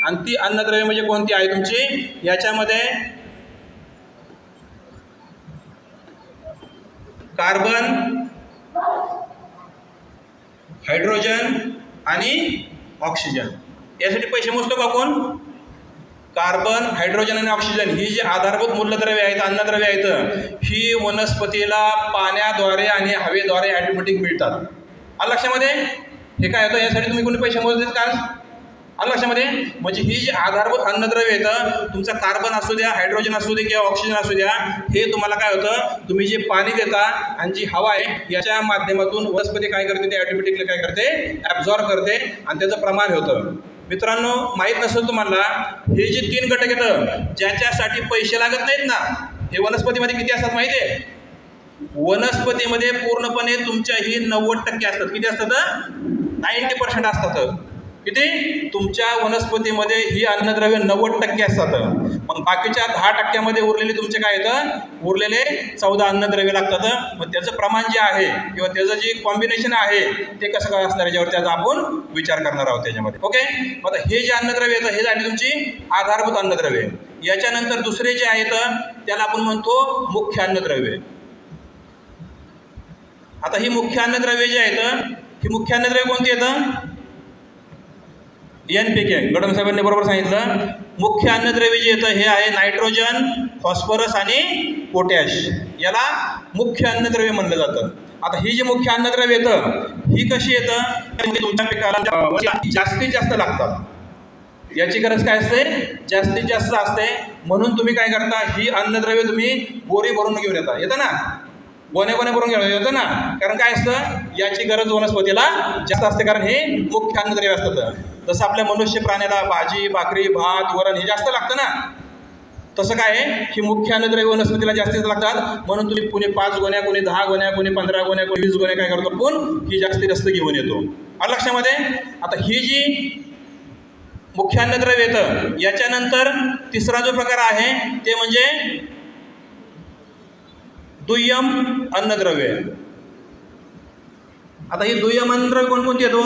आणि ती अन्नद्रव्य म्हणजे कोणती आहे तुमची? याच्यामध्ये कार्बन, हायड्रोजन आणि ऑक्सिजन. यासाठी पैसे मोजतो का कोण? कार्बन, हायड्रोजन आणि ऑक्सिजन ही जी आधारभूत मूलद्रव्ये आहेत, अन्नद्रव्ये आहेत, ही वनस्पतीला पाण्याद्वारे आणि हवेद्वारे ऑटोमॅटिक मिळतात. आलं लक्षामध्ये? हे काय होतं? यासाठी तुम्ही कोणी पैसे मोजलेत का? आलं लक्षामध्ये? म्हणजे ही जी आधारभूत अन्नद्रव्य येतं, तुमचा कार्बन असू द्या, हायड्रोजन असू दे किंवा ऑक्सिजन असू द्या, हे तुम्हाला काय होतं? तुम्ही जे पाणी देता आणि जी हवा आहे याच्या माध्यमातून वनस्पती काय करते? ते ऑटोमॅटिकली काय करते? ॲब्झॉर्ब करते आणि त्याचं प्रमाण होतं. मित्रांनो, माहीत नसेल तुम्हाला, हे जे 3 घटक येतं ज्याच्यासाठी पैसे लागत नाहीत ना, हे वनस्पतीमध्ये किती असतात माहिती आहे? वनस्पतीमध्ये पूर्णपणे तुमच्या ही 90% असतात. किती असतात? 90% असतात. किती? तुमच्या वनस्पतीमध्ये ही अन्नद्रव्य 90% असतात. मग बाकीच्या 10% उरलेले तुमचे काय येतं? उरलेले 14 अन्नद्रव्य लागतात. मग त्याचं प्रमाण जे आहे किंवा त्याचं जे कॉम्बिनेशन आहे ते कसं काय असणार याच्यावर त्याचा आपण विचार करणार आहोत त्याच्यामध्ये. ओके. मग आता हे जे अन्नद्रव्य येतं हे झाली तुमची आधारभूत अन्नद्रव्य. याच्यानंतर दुसरे जे आहेत त्याला आपण म्हणतो मुख्य अन्नद्रव्य. आता ही मुख्य अन्नद्रव्य जे आहेत, ही मुख्य अन्नद्रव्य कोणती येतं? NPK. गडम साहेबांनी बरोबर सांगितलं. मुख्य अन्नद्रव्य जे येतं हे आहे नायट्रोजन, फॉस्फरस आणि पोटॅश. याला मुख्य अन्नद्रव्य म्हणलं जातं. आता ही जी मुख्य अन्नद्रव्य येतं ही कशी येतं? तुमच्या पिकाला जास्तीत जास्त लागतात. याची गरज काय असते? जास्तीत जास्त असते. म्हणून तुम्ही काय करता? ही अन्नद्रव्य तुम्ही बोरी भरून घेऊन येतं ना, गोण्या भरून घेऊन येतं ना. कारण काय असतं? याची गरज वनस्पतीला जास्त असते, कारण हे मुख्य अन्नद्रव्य असतात. जसं आपल्या मनुष्य प्राण्याला भाजी, भाकरी, भात, वरण हे जास्त लागतं ना, तसं काय आहे? ही मुख्य अन्नद्रव्य वनस्पतीला जास्तीच लागतात. म्हणून तुम्ही कोणी 5 गोण्या, कोणी 10 गोण्या, कोणी 15 गोण्या, कोणी 20 गोण्या काय करतो? पण ही जास्तीत जास्त घेऊन येतो. आलं लक्षामध्ये? आता ही जी मुख्य अन्नद्रव्य येतं याच्यानंतर तिसरा जो प्रकार आहे ते म्हणजे दुय्यम अन्नद्रव्य. आता ही दुय्यम अन्नद्रव्य कोणकोणती येतो?